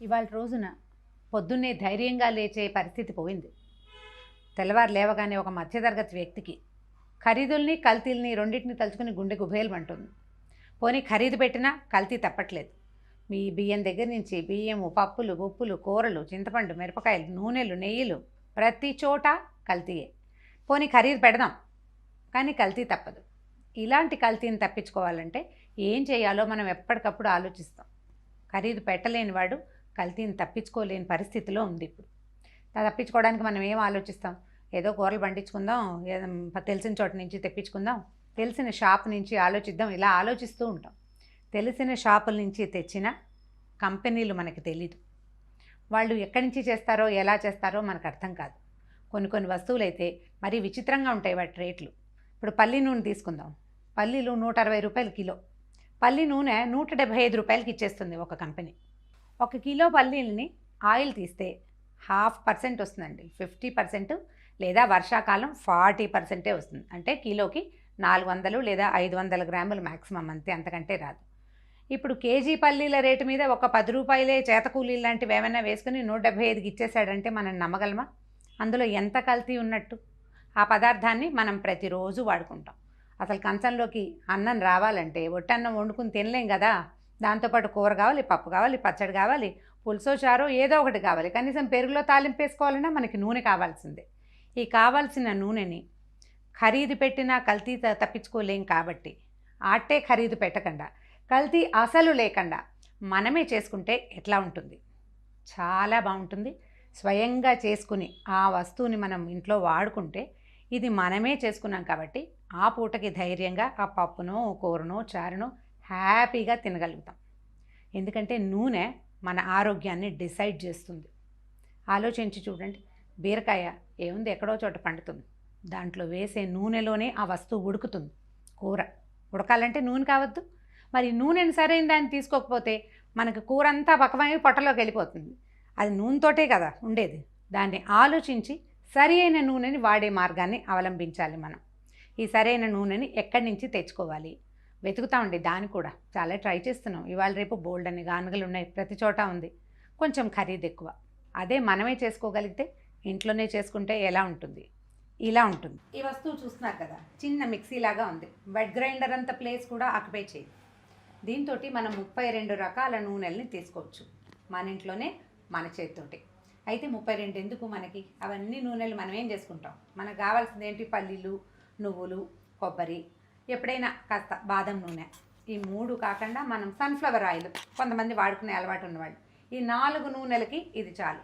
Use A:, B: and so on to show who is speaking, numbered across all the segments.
A: ఇవాళ రోజున పొద్దున్నే ధైర్యంగా లేచే పరిస్థితి పోయింది. తెల్లవారు లేవగానే ఒక మధ్యతరగతి వ్యక్తికి ఖరీదుల్ని కల్తీల్ని రెండింటిని తలుచుకుని గుండె గుబేలమంటుంది. పోనీ ఖరీదు పెట్టినా కల్తీ తప్పట్లేదు. మీ బియ్యం దగ్గర నుంచి బియ్యము, పప్పులు, ఉప్పులు, కూరలు, చింతపండు, మిరపకాయలు, నూనెలు, నెయ్యిలు ప్రతి చోట కల్తీయే. పోనీ ఖరీదు పెడదాం, కానీ కల్తీ తప్పదు. ఇలాంటి కల్తీని తప్పించుకోవాలంటే ఏం చేయాలో మనం ఎప్పటికప్పుడు ఆలోచిస్తాం. ఖరీదు పెట్టలేని వాడు కల్తీని తప్పించుకోలేని పరిస్థితిలో ఉంది ఇప్పుడు. తప్పించుకోవడానికి మనం ఏం ఆలోచిస్తాం? ఏదో కూరలు పండించుకుందాం, తెలిసిన చోట నుంచి తెప్పించుకుందాం, తెలిసిన షాప్ నుంచి ఆలోచిద్దాం, ఇలా ఆలోచిస్తూ ఉంటాం. తెలిసిన షాపుల నుంచి తెచ్చిన కంపెనీలు మనకి తెలీదు. వాళ్ళు ఎక్కడి నుంచి చేస్తారో ఎలా చేస్తారో మనకు అర్థం కాదు. కొన్ని వస్తువులు అయితే మరీ విచిత్రంగా ఉంటాయి వాటి రేట్లు. ఇప్పుడు పల్లి నూనె తీసుకుందాం. పల్లీలు 160 రూపాయలు కిలో. పల్లి నూనె 175 రూపాయలకి ఇచ్చేస్తుంది ఒక కంపెనీ. 1 కిలో పల్లీలని ఆయిల్ తీస్తే 0.5% వస్తుందండి. 50% లేదా వర్షాకాలం 40% వస్తుంది. అంటే కిలోకి 400 లేదా 500 గ్రాములు మ్యాక్సిమం, అంతే, అంతకంటే రాదు. ఇప్పుడు కేజీ పల్లీల రేటు మీద ఒక 10 రూపాయలే చేతకూలీలు లాంటివి ఏమైనా వేసుకుని 175కి ఇచ్చేసాడంటే మనం నమ్మగలమా? అందులో ఎంత కల్తీ ఉన్నట్టు? ఆ పదార్థాన్ని మనం ప్రతిరోజు వాడుకుంటాం. అసలు కంచంలోకి అన్నం రావాలంటే ఒట్టన్నం వండుకుని తినలేం కదా. దాంతోపాటు కూర కావాలి, పప్పు కావాలి, పచ్చడి కావాలి, పులుసో చారో ఏదో ఒకటి కావాలి. కనీసం పెరుగులో తాలింపు వేసుకోవాలన్నా మనకి నూనె కావాల్సిందే. ఈ కావాల్సిన నూనెని ఖరీదు పెట్టినా కల్తీ తప్పించుకోలేం కాబట్టి ఆటే ఖరీదు పెట్టకుండా, కల్తీ అసలు లేకుండా మనమే చేసుకుంటే ఎట్లా ఉంటుంది? చాలా బాగుంటుంది. స్వయంగా చేసుకుని ఆ వస్తువుని మనం ఇంట్లో వాడుకుంటే, ఇది మనమే చేసుకున్నాం కాబట్టి ఆ పూటకి ధైర్యంగా ఆ పప్పునో కూరనో చారునో హ్యాపీగా తినగలుగుతాం. ఎందుకంటే నూనె మన ఆరోగ్యాన్ని డిసైడ్ చేస్తుంది. ఆలోచించి చూడండి. బీరకాయ ఏముంది, ఎక్కడో చోట పండుతుంది. దాంట్లో వేసే నూనెలోనే ఆ వస్తువు ఉడుకుతుంది. కూర ఉడకాలంటే నూనె కావద్దు? మరి నూనెని సరైన దాన్ని తీసుకోకపోతే మనకు కూర అంతా పక్కమై పొట్టలోకి వెళ్ళిపోతుంది. అది నూనెతోటే కదా ఉండేది. దాన్ని ఆలోచించి సరి అయిన నూనెని వాడే మార్గాన్ని అవలంబించాలి మనం. ఈ సరైన నూనెని ఎక్కడి నుంచి తెచ్చుకోవాలి వెతుకుతామండి. దాన్ని కూడా చాలా ట్రై చేస్తున్నాం. ఇవాళ రేపు బోల్డ్ అని గానుగలు ఉన్నాయి, ప్రతి చోట ఉంది. కొంచెం ఖరీదు ఎక్కువ. అదే మనమే చేసుకోగలిగితే, ఇంట్లోనే చేసుకుంటే ఎలా ఉంటుంది? ఇలా ఉంటుంది. ఈ వస్తువు చూస్తున్నారు కదా, చిన్న మిక్సీ లాగా ఉంది. వెట్ గ్రైండర్ అంత ప్లేస్ కూడా ఆక్యుపై చేయదు. దీంతో మనం 32 రకాల నూనెల్ని తీసుకోవచ్చు మన ఇంట్లోనే, మన చేతితోటి. అయితే 32 ఎందుకు మనకి? అవన్నీ నూనెలు మనం ఏం చేసుకుంటాం? మనకు కావాల్సింది ఏంటి? పల్లీలు, నువ్వులు, కొబ్బరి, ఎప్పుడైనా కాస్త బాదం నూనె. ఈ 3 కాకుండా మనం సన్ఫ్లవర్ ఆయిల్ కొంతమంది వాడుకునే అలవాటు ఉన్నవాళ్ళు. ఈ 4 నూనెలకి ఇది చాలు.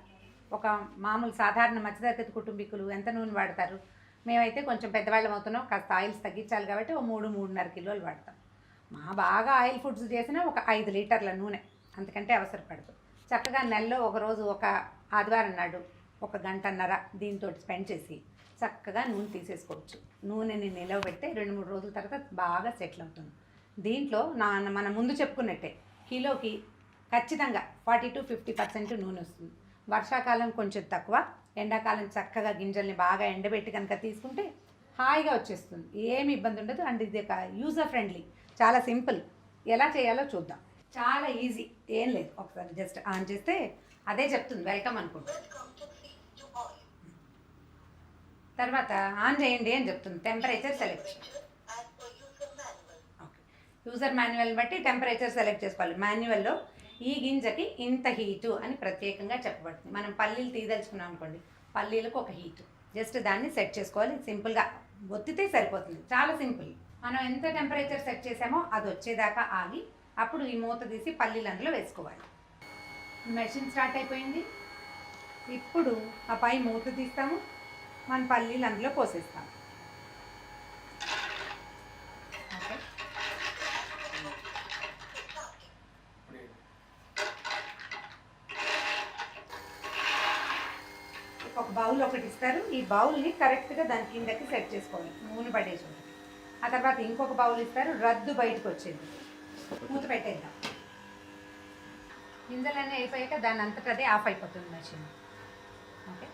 A: ఒక మామూలు సాధారణ మధ్యతరగతి కుటుంబీకులు ఎంత నూనె వాడతారు? మేమైతే కొంచెం పెద్దవాళ్ళం అవుతున్నాం, కాస్త ఆయిల్స్ తగ్గించాలి కాబట్టి ఓ 3-3.5 కిలోలు వాడతాం. మా బాగా ఆయిల్ ఫుడ్స్ చేసినా ఒక 5 లీటర్ల నూనె, అంతకంటే అవసరపడదు. చక్కగా నెలలో ఒకరోజు, ఒక ఆదివారం నాడు 1 గంటన్నర దీంతో స్పెండ్ చేసి చక్కగా నూనె తీసేసుకోవచ్చు. నూనెని నిలవబెడితే 2-3 రోజుల తర్వాత బాగా సెటిల్ అవుతుంది. దీంట్లో మనం ముందు చెప్పుకున్నట్టే కిలోకి ఖచ్చితంగా 40-50% నూనె వస్తుంది. వర్షాకాలం కొంచెం తక్కువ, ఎండాకాలం చక్కగా గింజల్ని బాగా ఎండబెట్టి కనుక తీసుకుంటే హాయిగా వచ్చేస్తుంది. ఏమి ఇబ్బంది ఉండదు. అండ్ ఇది ఒక యూజర్ ఫ్రెండ్లీ, చాలా సింపుల్. ఎలా చేయాలో చూద్దాం. చాలా ఈజీ, ఏం లేదు. ఒకసారి జస్ట్ ఆన్ చేస్తే అదే చెప్తుంది, వెల్కమ్ అనుకుంటా. తర్వాత ఆన్ చేయండి అని చెప్తుంది. Temperature select. Okay, user manual బట్టి టెంపరేచర్ సెలెక్ట్ చేసుకోవాలి. మాన్యువల్లో ఈ గింజకి ఇంత హీటు అని ప్రత్యేకంగా చెప్పబడుతుంది. మనం పల్లీలు తీయదలుచుకున్నాం అనుకోండి, పల్లీలకు ఒక హీటు. జస్ట్ దాన్ని సెట్ చేసుకోవాలి. సింపుల్గా ఒత్తితే సరిపోతుంది. చాలా సింపుల్. మనం ఎంత టెంపరేచర్ సెట్ చేసామో అది వచ్చేదాకా ఆగి అప్పుడు ఈ మూత తీసి పల్లీలు అందులో వేసుకోవాలి. మెషిన్ స్టార్ట్ అయిపోయింది. ఇప్పుడు ఆ పై మూత తీస్తాము, మన పల్లీలు అందులో పోసేస్తాము. ఓకే, ఒక బౌల్ ఒకటి ఇస్తారు. ఈ బౌల్ని కరెక్ట్గా దాని కిందకి సెట్ చేసుకోవాలి, నూనె పడేసి ఉంటుంది. ఆ తర్వాత ఇంకొక బౌల్ ఇస్తారు, రద్దు బయటకు వచ్చేది. మూత పెట్టేద్దాం. గింజలన్నీ అయిపోయాక దాని అంతటా అదే ఆఫ్ అయిపోతుంది మెషిన్. ఓకే,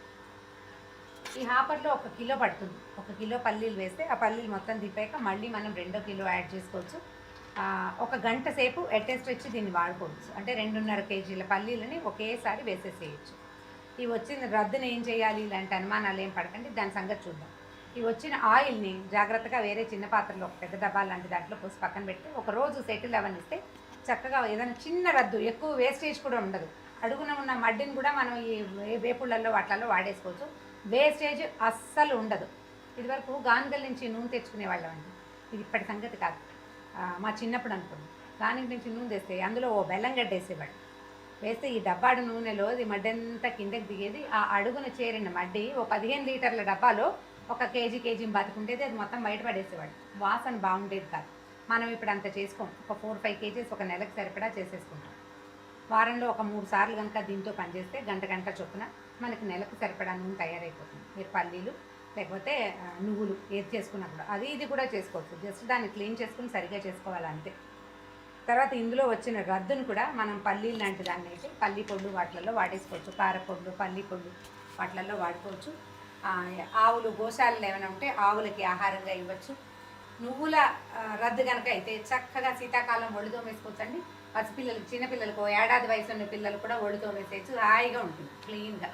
A: ఈ హాపర్లో 1 కిలో పడుతుంది. 1 కిలో పల్లీలు వేస్తే ఆ పల్లీలు మొత్తం తిప్పాక మళ్ళీ మనం 2 కిలో యాడ్ చేసుకోవచ్చు. ఒక గంట సేపు అటెస్ట్ వచ్చి దీన్ని వాడుకోవచ్చు. అంటే 2.5 కేజీల పల్లీలని ఒకేసారి వేసేసేయచ్చు. ఈ వచ్చిన రద్దుని ఏం చేయాలి, ఇలాంటి అనుమానాలు ఏం పడకండి, దాని సంగతి చూద్దాం. ఈ వచ్చిన ఆయిల్ని జాగ్రత్తగా వేరే చిన్న పాత్రలో ఒక పెద్ద డబ్బా లాంటి దాంట్లో పోసి పక్కన పెట్టి ఒక రోజు సెటిల్ అవనిస్తే చక్కగా ఏదైనా చిన్న రద్దు, ఎక్కువ వేస్టేజ్ కూడా ఉండదు. అడుగున ఉన్న మడ్డిని కూడా మనం ఈ వేపుళ్ళల్లో వాటిల్లో వాడేసుకోవచ్చు. వేస్టేజ్ అస్సలు ఉండదు. ఇదివరకు గానుగల నుంచి నూనె తెచ్చుకునేవాళ్ళం అండి. ఇది ఇప్పటి సంగతి కాదు. మా చిన్నప్పుడు అనుకోండి, గానుగ నుంచి నూనె తెస్తే అందులో ఓ బెల్లం గడ్డ వేసేవాడు. వేస్తే ఈ డబ్బాడు నూనెలో ఇది మడ్డంతా కిందకి దిగేది. ఆ అడుగున చేరిన మడ్డి ఓ 15 లీటర్ల డబ్బాలో ఒక కేజీ బతుకుంటేది, అది మొత్తం బయటపడేసేవాడు. వాసన బాగుండేది కాదు. మనం ఇప్పుడు అంత చేసుకోం. ఒక 4-5 కేజీస్ ఒక నెలకు సరిపడా చేసేసుకుంటాం. వారంలో ఒక 3 సార్లు కనుక దీంతో పనిచేస్తే గంట చొప్పున మనకి నెలకు సరిపడా నూనె తయారైపోతుంది. మీరు పల్లీలు లేకపోతే నువ్వులు ఏది చేసుకున్నప్పుడు అది ఇది కూడా చేసుకోవచ్చు. జస్ట్ దాన్ని క్లీన్ చేసుకుని సరిగ్గా చేసుకోవాలి అంతే. తర్వాత ఇందులో వచ్చిన రద్దును కూడా మనం పల్లీలు లాంటి దాన్ని అయితే పల్లీ పొళ్ళు వాటిలలో వాడేసుకోవచ్చు. కారపొళ్ళు, పల్లీ పొళ్ళు వాటిలలో వాడుకోవచ్చు. ఆవులు గోశాలలో ఏమైనా ఉంటే ఆవులకి ఆహారంగా ఇవ్వచ్చు. నువ్వుల రద్దు కనుక అయితే చక్కగా శీతాకాలం ఒళ్ళుతో వేసుకోవచ్చండి. పసిపిల్లలకి, చిన్నపిల్లలకు, ఏడాది వయసు ఉన్న పిల్లలు కూడా ఒళ్ళుతో వేసేయచ్చు. హాయిగా ఉంటుంది, క్లీన్గా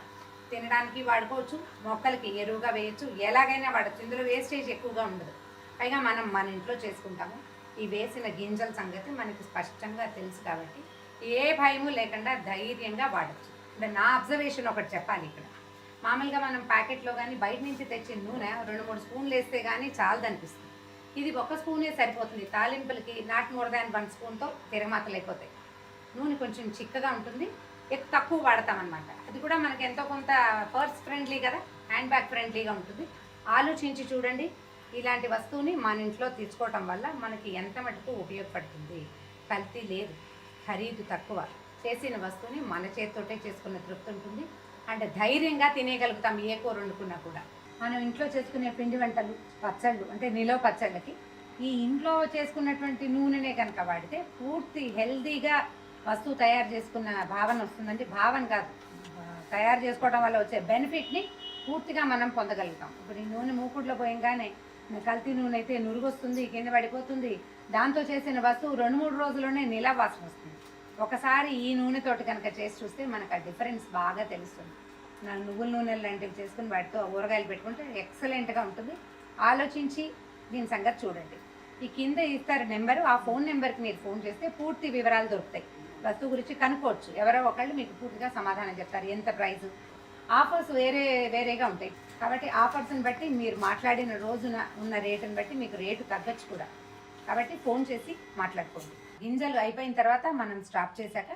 A: తినడానికి వాడుకోవచ్చు. మొక్కలకి ఎరువుగా వేయచ్చు. ఎలాగైనా వాడచ్చు. ఇందులో వేస్టేజ్ ఎక్కువగా ఉండదు. పైగా మనం మన ఇంట్లో చేసుకుంటాము. ఈ వేసిన గింజల సంగతి మనకి స్పష్టంగా తెలుసు కాబట్టి ఏ భయము లేకుండా ధైర్యంగా వాడచ్చు. అంటే నా అబ్జర్వేషన్ ఒకటి చెప్పాలి ఇక్కడ. మామూలుగా మనం ప్యాకెట్లో కానీ బయట నుంచి తెచ్చిన నూనె 2-3 స్పూన్లు వేస్తే కానీ చాలదనిపిస్తుంది. ఇది 1 స్పూనే సరిపోతుంది. తాలింపులకి నాట్ మోర్ దాన్ 1 స్పూన్తో తిరగమాతలు అయిపోతాయి. నూనె కొంచెం చిక్కగా ఉంటుంది. తక్కువ వాడతామన్నమాట. అది కూడా మనకి ఎంతో కొంత పర్స్ ఫ్రెండ్లీ కదా, హ్యాండ్ బ్యాగ్ ఫ్రెండ్లీగా ఉంటుంది. ఆలోచించి చూడండి. ఇలాంటి వస్తువుని మన ఇంట్లో తీసుకోవటం వల్ల మనకి ఎంత మటుకు ఉపయోగపడుతుంది. కల్తీ లేదు, ఖరీదు తక్కువ, చేసిన వస్తువుని మన చేతితోటే చేసుకున్న తృప్తి ఉంటుంది. అంటే ధైర్యంగా తినేయగలుగుతాం ఏ కూర వండుకున్నా కూడా. మనం ఇంట్లో చేసుకునే పిండి వంటలు, పచ్చళ్ళు అంటే నిలవ పచ్చళ్ళకి ఈ ఇంట్లో చేసుకున్నటువంటి నూనెనే కనుక వాడితే పూర్తి హెల్తీగా వస్తువు తయారు చేసుకున్న భావన వస్తుందండి. భావన కాదు, తయారు చేసుకోవడం వల్ల వచ్చే బెనిఫిట్ని పూర్తిగా మనం పొందగలుగుతాం. ఇప్పుడు ఈ నూనె మూకుడులో పోయంగానే కల్తీ నూనె అయితే నురుగు వస్తుంది, కింద పడిపోతుంది. దాంతో చేసిన వస్తువు 2-3 రోజుల్లోనే నిలవ వాసన వస్తుంది. ఒకసారి ఈ నూనెతోటి కనుక చేసి చూస్తే మనకు ఆ డిఫరెన్స్ బాగా తెలుస్తుంది. నువ్వుల నూనెలు లాంటివి చేసుకుని వాటితో ఊరగాయలు పెట్టుకుంటే ఎక్సలెంట్గా ఉంటుంది. ఆలోచించి దీని సంగతి చూడండి. ఈ కింద ఇస్తారు నెంబరు, ఆ ఫోన్ నెంబర్కి మీరు ఫోన్ చేస్తే పూర్తి వివరాలు దొరుకుతాయి. వస్తువు గురించి కనుక్కోవచ్చు. ఎవరో ఒకళ్ళు మీకు పూర్తిగా సమాధానం చెప్తారు. ఎంత ప్రైజు, ఆఫర్స్ వేరేగా ఉంటాయి. కాబట్టి ఆఫర్స్ని బట్టి మీరు మాట్లాడిన రోజున ఉన్న రేటుని బట్టి మీకు రేటు తగ్గచ్చు కూడా. కాబట్టి ఫోన్ చేసి మాట్లాడుకోండి. గింజలు అయిపోయిన తర్వాత మనం స్టాప్ చేశాక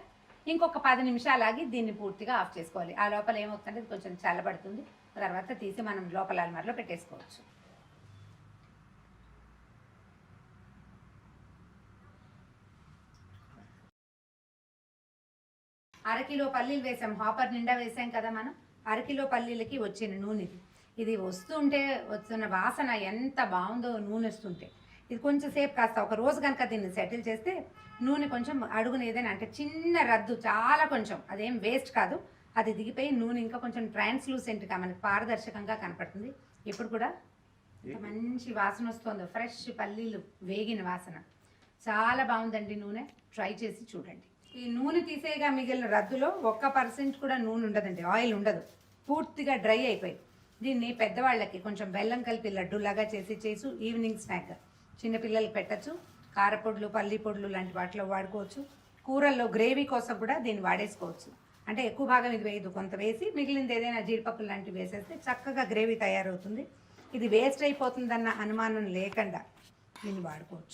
A: ఇంకొక 10 నిమిషాలు ఆగి దీన్ని పూర్తిగా ఆఫ్ చేసుకోవాలి. ఆ లోపల ఏమవుతుందంటే ఇది కొంచెం చల్లబడుతుంది. తర్వాత తీసి మనం లోపల అల్మార్లో పెట్టేసుకోవచ్చు. అరకిలో పల్లీలు వేసాం, హాపర్ నిండా వేసాం కదా మనం. అరకిలో పల్లీలకి వచ్చిన నూనె ఇది వస్తుంటే వస్తున్న వాసన ఎంత బాగుందో నూనె వస్తుంటే. ఇది కొంచెం సేపు కాస్త ఒక రోజు కనుక దీన్ని సెటిల్ చేస్తే నూనె కొంచెం అడుగున ఏదైనా అంటే చిన్న రద్దు, చాలా కొంచెం, అదేం వేస్ట్ కాదు, అది దిగిపోయి నూనె ఇంకా కొంచెం ట్రాన్స్లూసెంట్గా మనకి పారదర్శకంగా కనపడుతుంది. ఇప్పుడు కూడా మంచి వాసన వస్తుంది, ఫ్రెష్ పల్లీలు వేగిన వాసన. చాలా బాగుందండి నూనె. ట్రై చేసి చూడండి. ఈ నూనె తీసేగా మిగిలిన రద్దులో 1% కూడా నూనె ఉండదండి, ఆయిల్ ఉండదు, పూర్తిగా డ్రై అయిపోయి. దీన్ని పెద్దవాళ్ళకి కొంచెం బెల్లం కలిపి లడ్డూలాగా చేసి ఈవినింగ్ స్నాక్గా చిన్నపిల్లలకి పెట్టచ్చు. కారపొడులు, పల్లి పొడులు లాంటి వాటిలో వాడుకోవచ్చు. కూరల్లో గ్రేవీ కోసం కూడా దీన్ని వాడేసుకోవచ్చు. అంటే ఎక్కువ భాగం ఇది వేయదు, కొంత వేసి మిగిలింది ఏదైనా జీడిపప్పులు లాంటివి వేసేస్తే చక్కగా గ్రేవీ తయారవుతుంది. ఇది వేస్ట్ అయిపోతుందన్న అనుమానం లేకుండా దీన్ని వాడుకోవచ్చు.